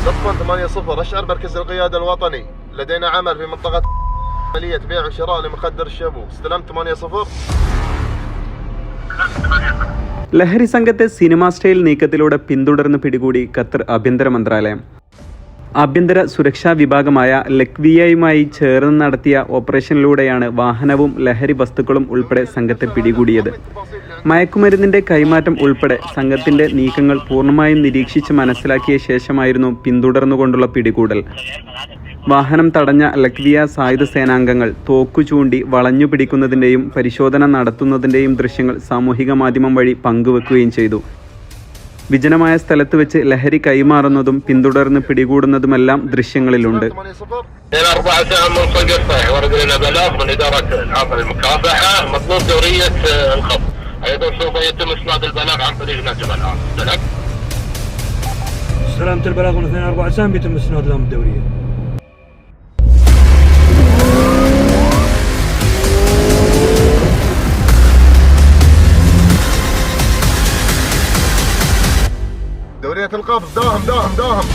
صفا 8-0. أشعر مركز القيادة الوطني لدينا عمل في منطقة عملية بيع وشراء لمخدر الشابو. استلمت 8-0. ലഹരി സംഘത്തെ cinema style നീക്കത്തിലൂടെ പിന്തുടർന്ന് പിടികൂടി ഖത്തർ ആഭ്യന്തര മന്ത്രാലയം. ആഭ്യന്തര സുരക്ഷാ വിഭാഗമായ ലക്വിയയുമായി ചേർന്ന് നടത്തിയ ഓപ്പറേഷനിലൂടെയാണ് വാഹനവും ലഹരി വസ്തുക്കളും ഉൾപ്പെടെ സംഘത്തെ പിടികൂടിയത്. മയക്കുമരുന്നിന്റെ കൈമാറ്റം ഉൾപ്പെടെ സംഘത്തിന്റെ നീക്കങ്ങൾ പൂർണ്ണമായും നിരീക്ഷിച്ച് മനസ്സിലാക്കിയ ശേഷമായിരുന്നു പിന്തുടർന്നുകൊണ്ടുള്ള പിടികൂടൽ. വാഹനം തടഞ്ഞ ലക്വിയ സായുധ സേനാംഗങ്ങൾ തോക്കു ചൂണ്ടി വളഞ്ഞു പിടിക്കുന്നതിന്റെയും പരിശോധന നടത്തുന്നതിന്റെയും ദൃശ്യങ്ങൾ സാമൂഹിക മാധ്യമം വഴി പങ്കുവെക്കുകയും ചെയ്തു. വിജനമായ സ്ഥലത്ത് വെച്ച് ലഹരി കൈമാറുന്നതും പിന്തുടർന്ന് പിടികൂടുന്നതുമെല്ലാം ദൃശ്യങ്ങളിലുണ്ട്. استلمت البلاغ من 42 سهم بيتم اسناد لهم الدوريه. دورية القبض داهم.